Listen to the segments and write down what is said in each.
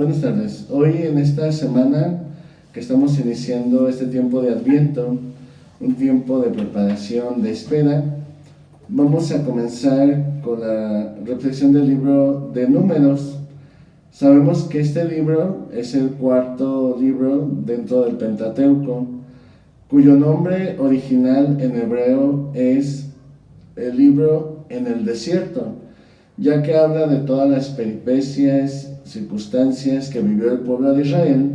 Buenas tardes. Hoy en esta semana que estamos iniciando este tiempo de Adviento, un tiempo de preparación, de espera, vamos a comenzar con la reflexión del libro de Números. Sabemos que este libro es el cuarto libro dentro del Pentateuco, cuyo nombre original en hebreo es el libro en el desierto, ya que habla de todas las peripecias, circunstancias que vivió el pueblo de Israel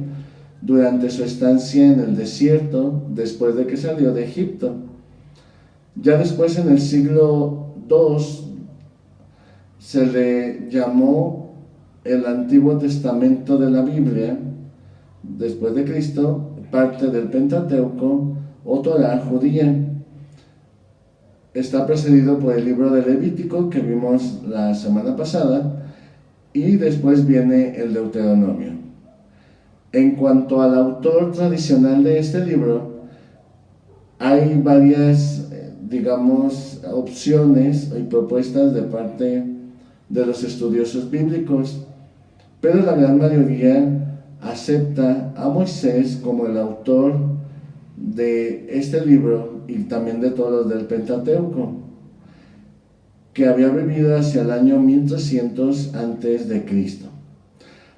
durante su estancia en el desierto después de que salió de Egipto. Ya después, en el siglo II, se le llamó el Antiguo Testamento de la Biblia, después de Cristo, parte del Pentateuco o Torá judía. Está precedido por el libro de Levítico, que vimos la semana pasada, y después viene el Deuteronomio. En cuanto al autor tradicional de este libro, hay varias, opciones y propuestas de parte de los estudiosos bíblicos, pero la gran mayoría acepta a Moisés como el autor de este libro y también de todos los del Pentateuco, que había vivido hacia el año 1300 antes de Cristo.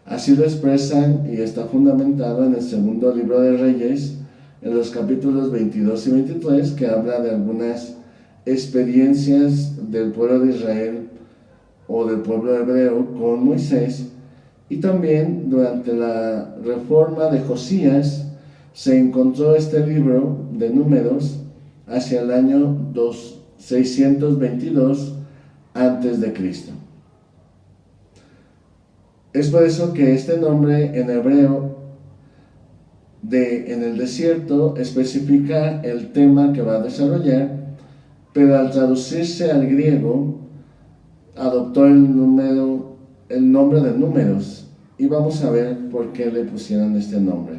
Así lo expresan y está fundamentado en el segundo libro de Reyes, en los capítulos 22 y 23, que habla de algunas experiencias del pueblo de Israel o del pueblo hebreo con Moisés, y también durante la reforma de Josías se encontró este libro de Números hacia el año 622 antes de Cristo. Es por eso que este nombre en hebreo de en el desierto especifica el tema que va a desarrollar, pero al traducirse al griego adoptó el nombre de Números, y vamos a ver por qué le pusieron este nombre.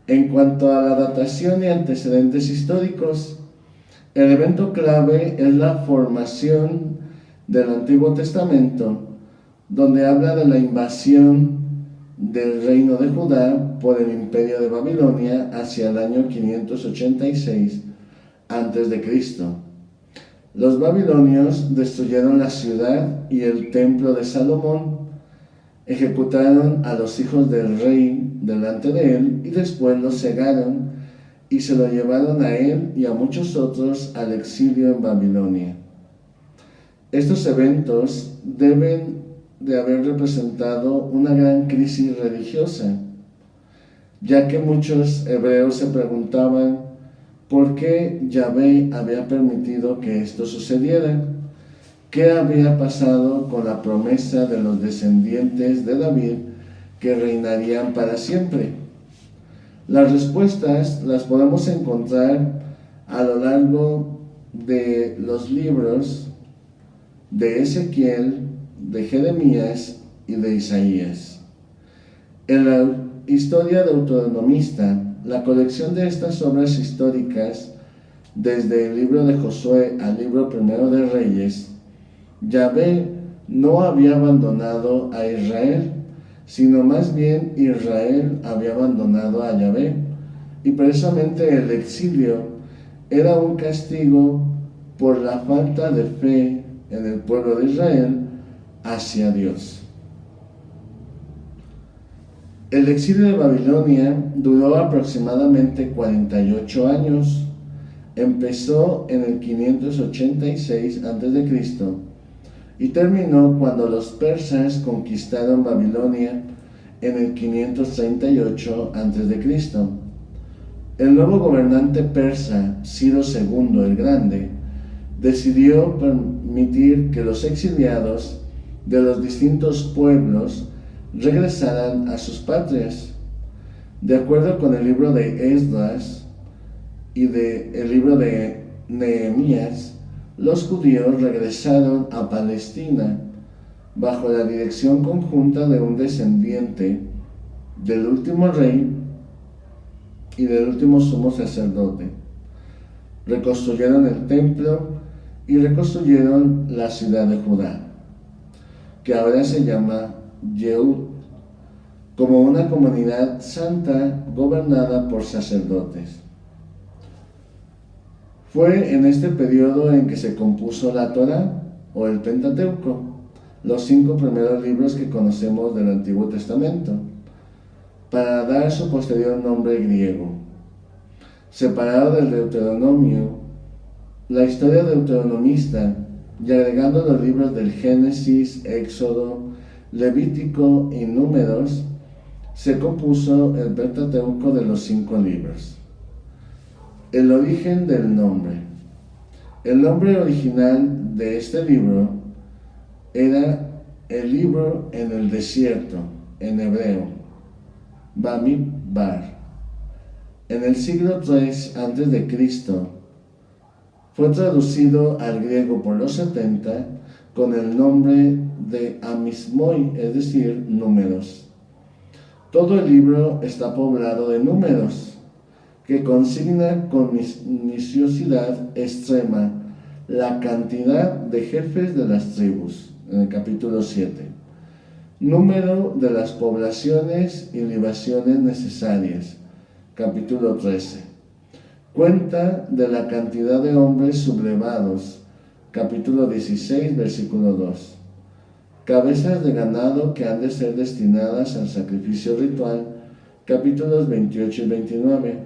En cuanto a la datación y antecedentes históricos, el evento clave es la formación del Antiguo Testamento, donde habla de la invasión del reino de Judá por el imperio de Babilonia hacia el año 586 a.C. Los babilonios destruyeron la ciudad y el templo de Salomón, ejecutaron a los hijos del rey delante de él y después los cegaron y se lo llevaron a él y a muchos otros al exilio en Babilonia. Estos eventos deben de haber representado una gran crisis religiosa, ya que muchos hebreos se preguntaban por qué Yahvé había permitido que esto sucediera. ¿Qué había pasado con la promesa de los descendientes de David que reinarían para siempre? Las respuestas las podemos encontrar a lo largo de los libros de Ezequiel, de Jeremías y de Isaías. En la historia deuteronomista, la colección de estas obras históricas, desde el libro de Josué al libro primero de Reyes, Yahvé no había abandonado a Israel, sino más bien Israel había abandonado a Yahvé, y precisamente el exilio era un castigo por la falta de fe en el pueblo de Israel hacia Dios. El exilio de Babilonia duró aproximadamente 48 años. Empezó en el 586 a.C. y terminó cuando los persas conquistaron Babilonia en el 538 a.C. El nuevo gobernante persa, Ciro II el Grande, decidió permitir que los exiliados de los distintos pueblos regresaran a sus patrias. De acuerdo con el libro de Esdras y el libro de Nehemías, los judíos regresaron a Palestina bajo la dirección conjunta de un descendiente del último rey y del último sumo sacerdote. Reconstruyeron el templo y reconstruyeron la ciudad de Judá, que ahora se llama Yehud, como una comunidad santa gobernada por sacerdotes. Fue en este periodo en que se compuso la Torá, o el Pentateuco, los 5 primeros libros que conocemos del Antiguo Testamento, para dar su posterior nombre griego. Separado del Deuteronomio, la historia deuteronomista, y agregando los libros del Génesis, Éxodo, Levítico y Números, se compuso el Pentateuco de los 5 libros. El origen del nombre. El nombre original de este libro era el libro en el desierto, en hebreo, Bamidbar. En el siglo III a.C. fue traducido al griego por los 70 con el nombre de Amismoi, es decir, números. Todo el libro está poblado de números, que consigna con minuciosidad extrema la cantidad de jefes de las tribus, en el capítulo 7, número de las poblaciones y libaciones necesarias, capítulo 13, cuenta de la cantidad de hombres sublevados, capítulo 16, versículo 2, cabezas de ganado que han de ser destinadas al sacrificio ritual, capítulos 28 y 29,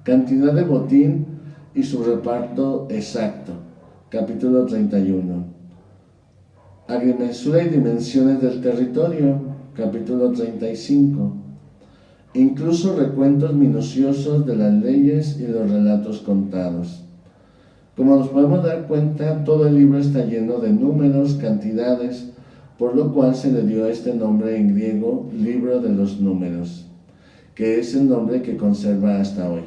cantidad de botín y su reparto exacto, capítulo 31. Agrimensura y dimensiones del territorio, capítulo 35. Incluso recuentos minuciosos de las leyes y los relatos contados. Como nos podemos dar cuenta, todo el libro está lleno de números, cantidades, por lo cual se le dio este nombre en griego, Libro de los Números, que es el nombre que conserva hasta hoy.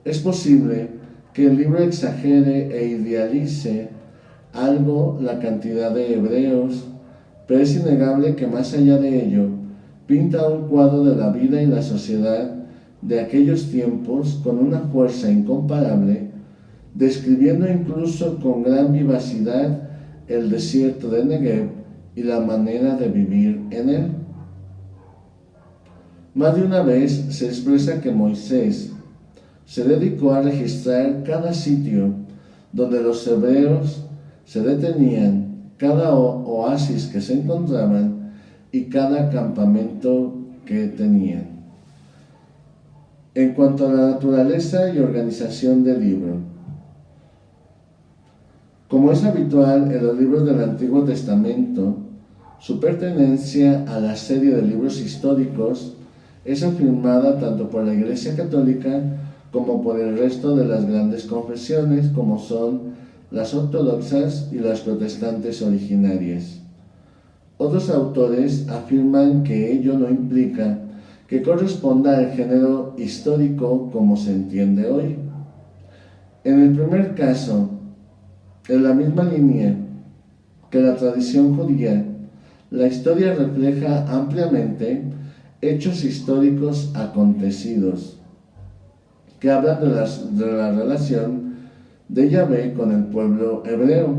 Es posible que el libro exagere e idealice algo la cantidad de hebreos, pero es innegable que más allá de ello, pinta un cuadro de la vida y la sociedad de aquellos tiempos con una fuerza incomparable, describiendo incluso con gran vivacidad el desierto de Negev y la manera de vivir en él. Más de una vez se expresa que Moisés se dedicó a registrar cada sitio donde los hebreos se detenían, cada oasis que se encontraban y cada campamento que tenían. En cuanto a la naturaleza y organización del libro, como es habitual en los libros del Antiguo Testamento, su pertenencia a la serie de libros históricos es afirmada tanto por la Iglesia Católica como por el resto de las grandes confesiones, como son las ortodoxas y las protestantes originarias. Otros autores afirman que ello no implica que corresponda al género histórico como se entiende hoy. En el primer caso, en la misma línea que la tradición judía, la historia refleja ampliamente hechos históricos acontecidos que hablan de la relación de Yahvé con el pueblo hebreo.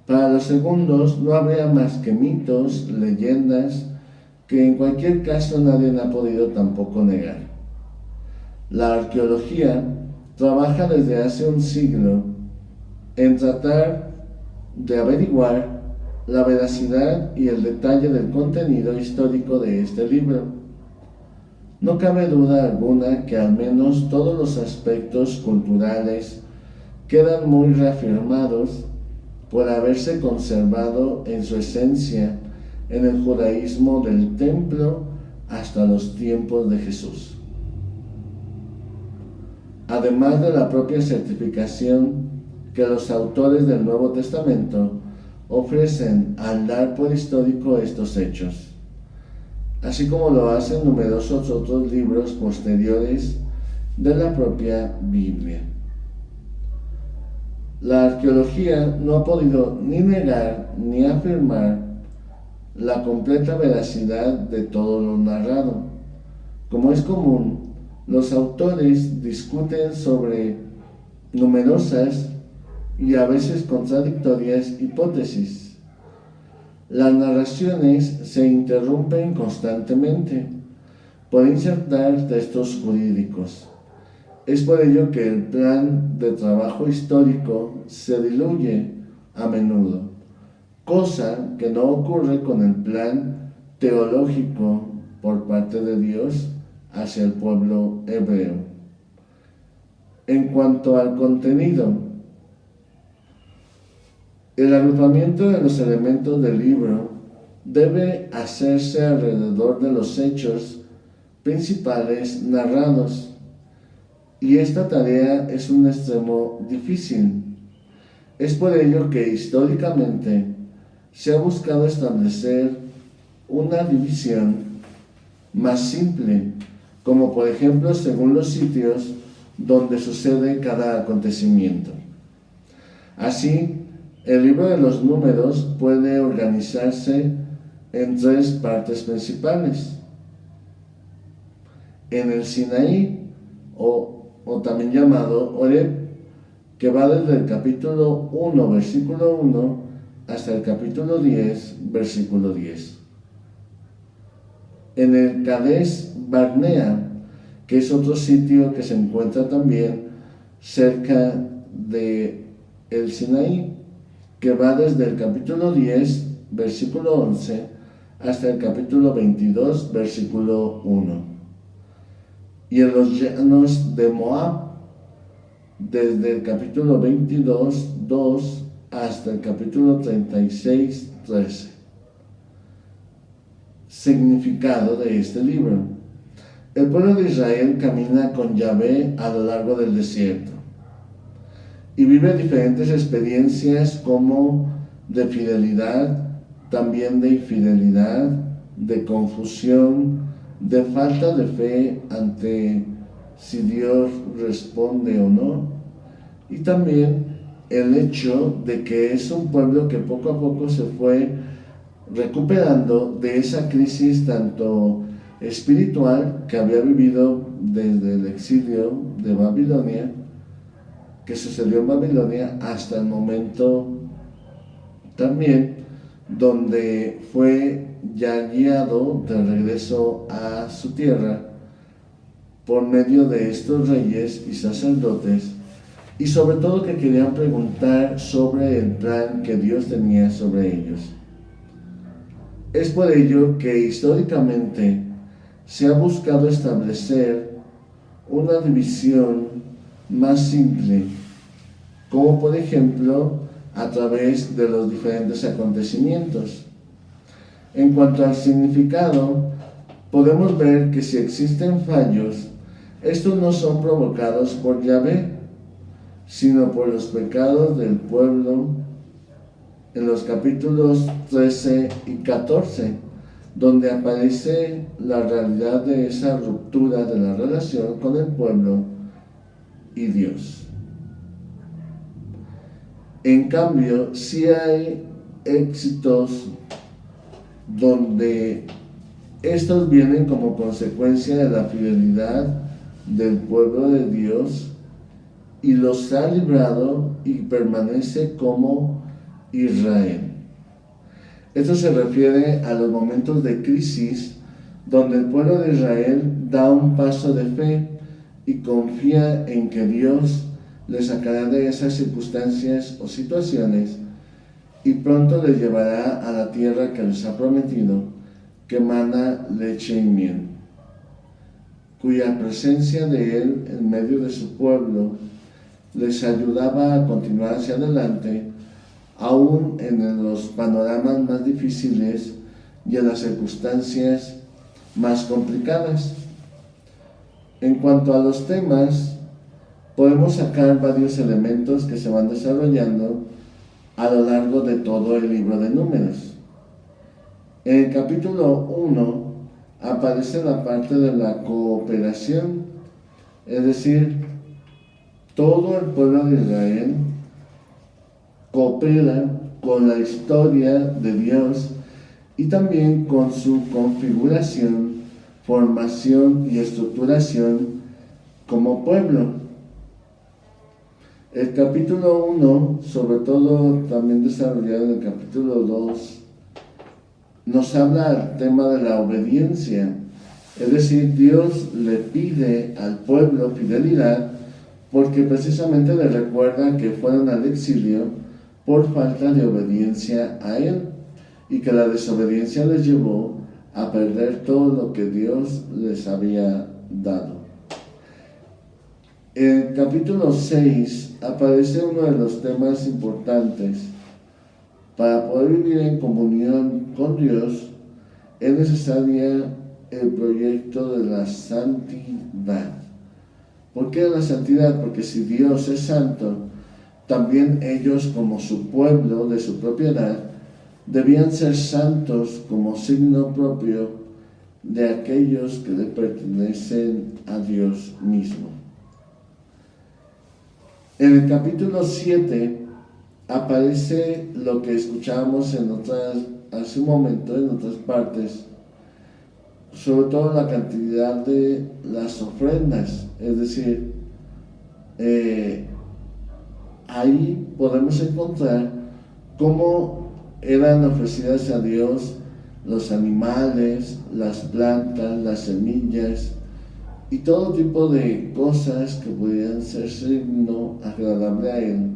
Para los segundos no habría más que mitos, leyendas, que en cualquier caso nadie ha podido tampoco negar. La arqueología trabaja desde hace un siglo en tratar de averiguar la veracidad y el detalle del contenido histórico de este libro. No cabe duda alguna que al menos todos los aspectos culturales quedan muy reafirmados por haberse conservado en su esencia en el judaísmo del templo hasta los tiempos de Jesús. Además de la propia certificación que los autores del Nuevo Testamento ofrecen al dar por histórico estos hechos, así como lo hacen numerosos otros libros posteriores de la propia Biblia. La arqueología no ha podido ni negar ni afirmar la completa veracidad de todo lo narrado. Como es común, los autores discuten sobre numerosas y a veces contradictorias hipótesis. Las narraciones se interrumpen constantemente por insertar textos jurídicos. Es por ello que el plan de trabajo histórico se diluye a menudo, cosa que no ocurre con el plan teológico por parte de Dios hacia el pueblo hebreo. En cuanto al contenido, el agrupamiento de los elementos del libro debe hacerse alrededor de los hechos principales narrados, y esta tarea es un extremo difícil. Es por ello que históricamente se ha buscado establecer una división más simple, como por ejemplo según los sitios donde sucede cada acontecimiento. Así, el libro de los Números puede organizarse en 3 partes principales. En el Sinaí, o también llamado Horeb, que va desde el capítulo 1, versículo 1, hasta el capítulo 10, versículo 10. En el Cades Barnea, que es otro sitio que se encuentra también cerca de el Sinaí, que va desde el capítulo 10, versículo 11, hasta el capítulo 22, versículo 1. Y en los llanos de Moab, desde el capítulo 22, 2, hasta el capítulo 36, 13. Significado de este libro. El pueblo de Israel camina con Yahvé a lo largo del desierto y vive diferentes experiencias como de fidelidad, también de infidelidad, de confusión, de falta de fe ante si Dios responde o no, y también el hecho de que es un pueblo que poco a poco se fue recuperando de esa crisis tanto espiritual que había vivido desde el exilio de Babilonia, que sucedió en Babilonia, hasta el momento también donde fue ya guiado de regreso a su tierra por medio de estos reyes y sacerdotes, y sobre todo que querían preguntar sobre el plan que Dios tenía sobre ellos. Es por ello que históricamente se ha buscado establecer una división más simple, como por ejemplo a través de los diferentes acontecimientos. En cuanto al significado, podemos ver que si existen fallos, estos no son provocados por Yahvé, sino por los pecados del pueblo en los capítulos 13 y 14, donde aparece la realidad de esa ruptura de la relación con el pueblo y Dios. En cambio, sí hay éxitos donde estos vienen como consecuencia de la fidelidad del pueblo de Dios y los ha librado y permanece como Israel. Esto se refiere a los momentos de crisis donde el pueblo de Israel da un paso de fe y confía en que Dios les sacará de esas circunstancias o situaciones y pronto les llevará a la tierra que les ha prometido, que mana leche y miel, cuya presencia de Él en medio de su pueblo les ayudaba a continuar hacia adelante, aún en los panoramas más difíciles y en las circunstancias más complicadas. En cuanto a los temas, podemos sacar varios elementos que se van desarrollando a lo largo de todo el libro de Números. En el capítulo 1 aparece la parte de la cooperación, es decir, todo el pueblo de Israel coopera con la historia de Dios y también con su configuración, formación y estructuración como pueblo. El capítulo 1, sobre todo también desarrollado en el capítulo 2 nos habla al tema de la obediencia. Es decir, Dios le pide al pueblo fidelidad porque precisamente le recuerda que fueron al exilio por falta de obediencia a Él y que la desobediencia les llevó a perder todo lo que Dios les había dado. En el capítulo 6 aparece uno de los temas importantes. Para poder vivir en comunión con Dios es necesaria el proyecto de la santidad. ¿Por qué la santidad? Porque si Dios es santo, también ellos como su pueblo de su propiedad debían ser santos como signo propio de aquellos que le pertenecen a Dios mismo. En el capítulo 7 aparece lo que escuchábamos hace un momento en otras partes, sobre todo la cantidad de las ofrendas, es decir, ahí podemos encontrar cómo eran ofrecidas a Dios los animales, las plantas, las semillas y todo tipo de cosas que pudieran ser signo agradable a Él,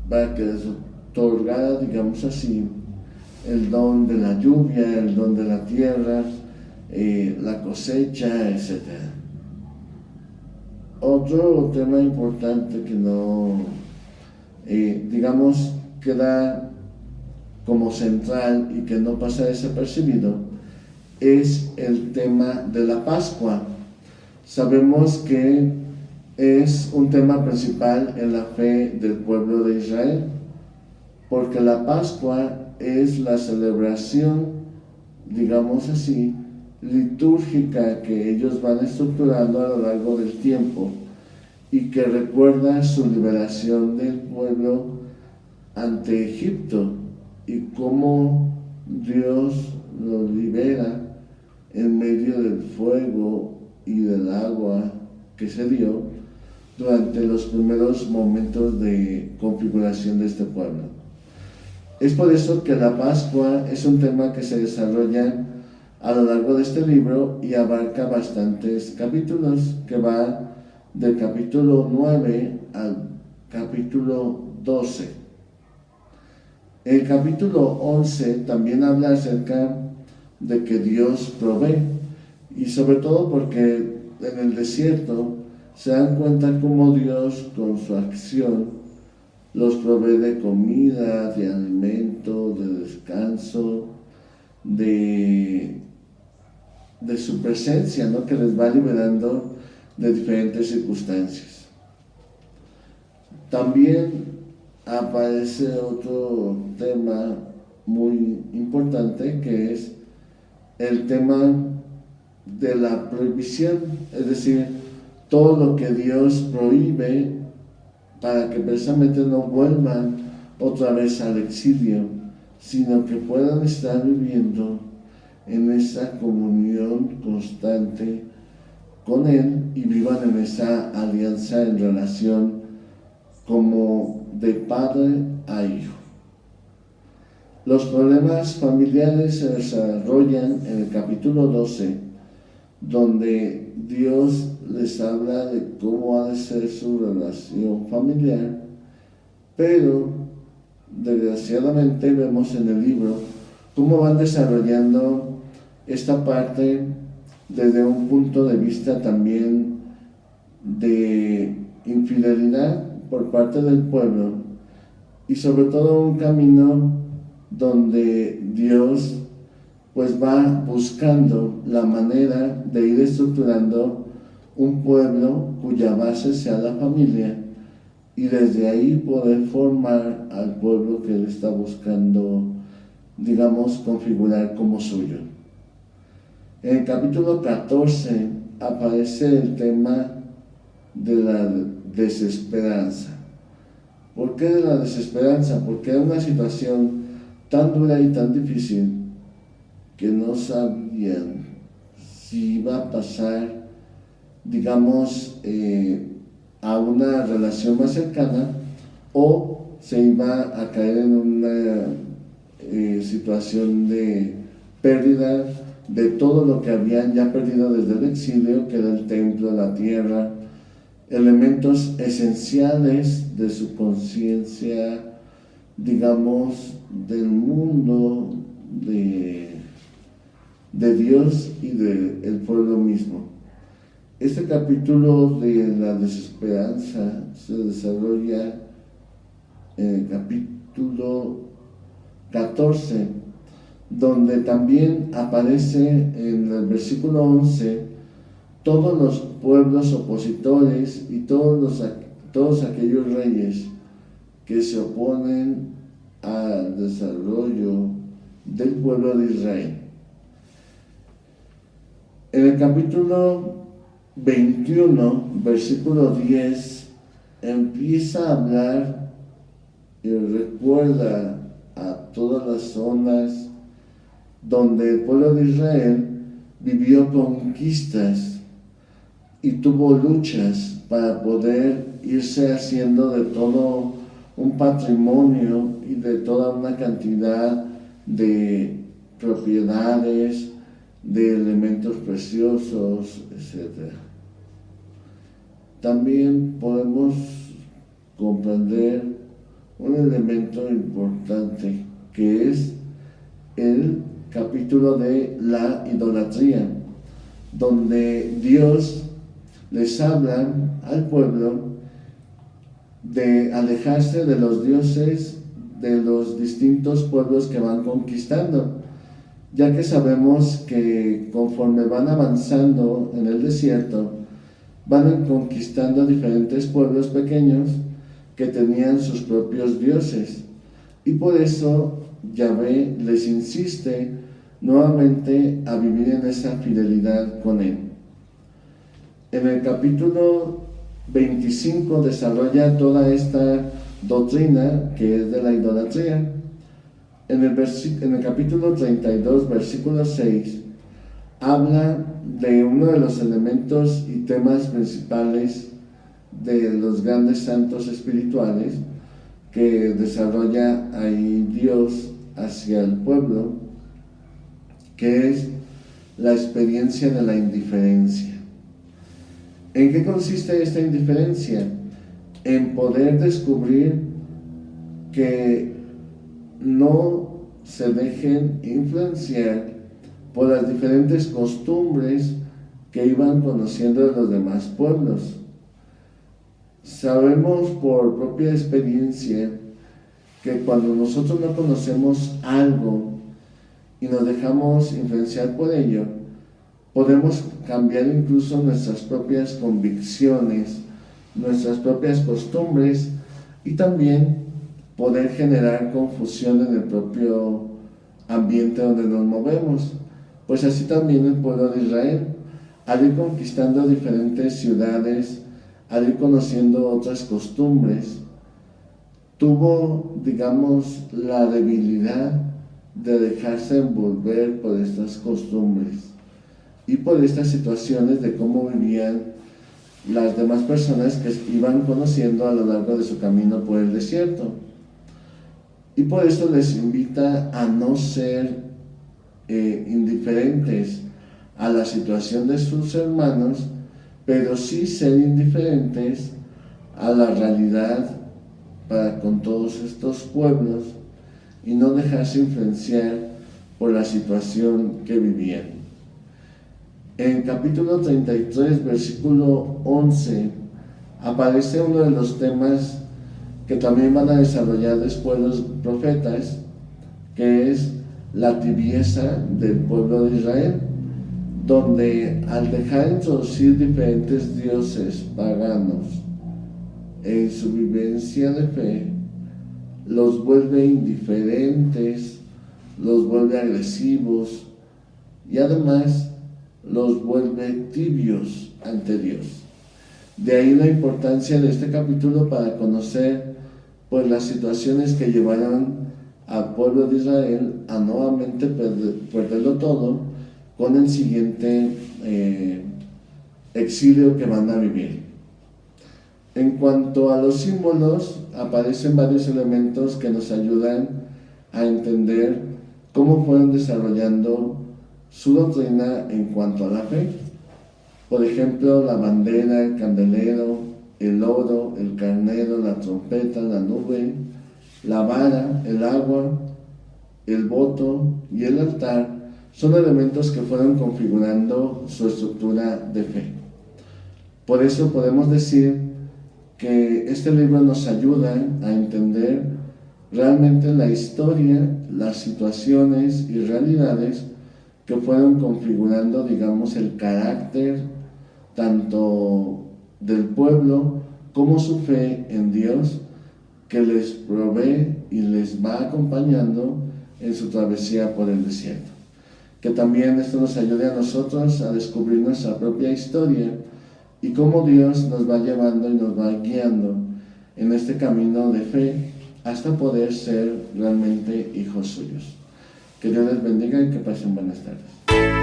para que les otorgara, digamos así, el don de la lluvia, el don de la tierra, la cosecha, etc. Otro tema importante que no, digamos, queda como central y que no pasa desapercibido es el tema de la Pascua. Sabemos que es un tema principal en la fe del pueblo de Israel, porque la Pascua es la celebración, digamos así, litúrgica que ellos van estructurando a lo largo del tiempo y que recuerda su liberación del pueblo ante Egipto y cómo Dios los libera en medio del fuego y del agua que se dio durante los primeros momentos de configuración de este pueblo. Es por eso que la Pascua es un tema que se desarrolla a lo largo de este libro y abarca bastantes capítulos, que va del capítulo 9 al capítulo 12. El capítulo 11 también habla acerca de que Dios provee, y sobre todo porque en el desierto se dan cuenta cómo Dios con su acción los provee de comida, de alimento, de descanso, de su presencia, ¿no?, que les va liberando de diferentes circunstancias. También aparece otro tema muy importante, que es el tema de la prohibición, es decir, todo lo que Dios prohíbe para que precisamente no vuelvan otra vez al exilio, sino que puedan estar viviendo en esa comunión constante con Él y vivan en esa alianza en relación como de padre a hijo. Los problemas familiares se desarrollan en el capítulo 12, donde Dios les habla de cómo ha de ser su relación familiar, pero desgraciadamente vemos en el libro cómo van desarrollando esta parte desde un punto de vista también de infidelidad por parte del pueblo, y sobre todo un camino donde Dios pues va buscando la manera de ir estructurando un pueblo cuya base sea la familia, y desde ahí poder formar al pueblo que Él está buscando, digamos, configurar como suyo. En el capítulo 14 aparece el tema de la desesperanza. ¿Por qué de la desesperanza? Porque era una situación tan dura y tan difícil que no sabían si iba a pasar, digamos, a una relación más cercana, o se iba a caer en una situación de pérdida de todo lo que habían ya perdido desde el exilio, que era el templo, la tierra, elementos esenciales de su conciencia, digamos, del mundo, de Dios y del pueblo mismo. Este capítulo de la desesperanza se desarrolla en el capítulo 14, donde también aparece en el versículo 11 todos los pueblos opositores y todos aquellos reyes que se oponen al desarrollo del pueblo de Israel. En el capítulo 21, versículo 10, empieza a hablar y recuerda a todas las zonas donde el pueblo de Israel vivió conquistas y tuvo luchas para poder irse haciendo de todo un patrimonio y de toda una cantidad de propiedades, de elementos preciosos, etc. También podemos comprender un elemento importante que es el capítulo de la idolatría, donde Dios les habla al pueblo de alejarse de los dioses de los distintos pueblos que van conquistando, ya que sabemos que conforme van avanzando en el desierto, van conquistando diferentes pueblos pequeños que tenían sus propios dioses, y por eso Yahvé les insiste nuevamente a vivir en esa fidelidad con él. En el capítulo 25 desarrolla toda esta doctrina que es de la idolatría. En el capítulo 32, versículo 6, habla de uno de los elementos y temas principales de los grandes santos espirituales que desarrolla ahí Dios hacia el pueblo, que es la experiencia de la indiferencia. ¿En qué consiste esta indiferencia? En poder descubrir que no se dejen influenciar por las diferentes costumbres que iban conociendo de los demás pueblos. Sabemos por propia experiencia que cuando nosotros no conocemos algo y nos dejamos influenciar por ello, podemos cambiar incluso nuestras propias convicciones, nuestras propias costumbres, y también poder generar confusión en el propio ambiente donde nos movemos. Pues así también el pueblo de Israel, al ir conquistando diferentes ciudades, al ir conociendo otras costumbres, tuvo, digamos, la debilidad de dejarse envolver por estas costumbres y por estas situaciones de cómo vivían las demás personas que iban conociendo a lo largo de su camino por el desierto. Y por eso les invita a no ser indiferentes a la situación de sus hermanos, pero sí ser indiferentes a la realidad para con todos estos pueblos y no dejarse influenciar por la situación que vivían. En capítulo 33, versículo 11, aparece uno de los temas que también van a desarrollar después los profetas, que es la tibieza del pueblo de Israel, donde al dejar introducir diferentes dioses paganos en su vivencia de fe, los vuelve indiferentes, los vuelve agresivos y además los vuelve tibios ante Dios. De ahí la importancia de este capítulo para conocer pues las situaciones que llevaron al pueblo de Israel a nuevamente perderlo todo con el siguiente exilio que van a vivir. En cuanto a los símbolos, aparecen varios elementos que nos ayudan a entender cómo fueron desarrollando su doctrina en cuanto a la fe. Por ejemplo, la bandera, el candelero, el oro, el carnero, la trompeta, la nube, la vara, el agua, el voto y el altar son elementos que fueron configurando su estructura de fe. Por eso podemos decir que este libro nos ayuda a entender realmente la historia, las situaciones y realidades que fueron configurando, digamos, el carácter tanto del pueblo como su fe en Dios, que les provee y les va acompañando en su travesía por el desierto. Que también esto nos ayude a nosotros a descubrir nuestra propia historia y cómo Dios nos va llevando y nos va guiando en este camino de fe hasta poder ser realmente hijos suyos. Que Dios les bendiga y que pasen buenas tardes.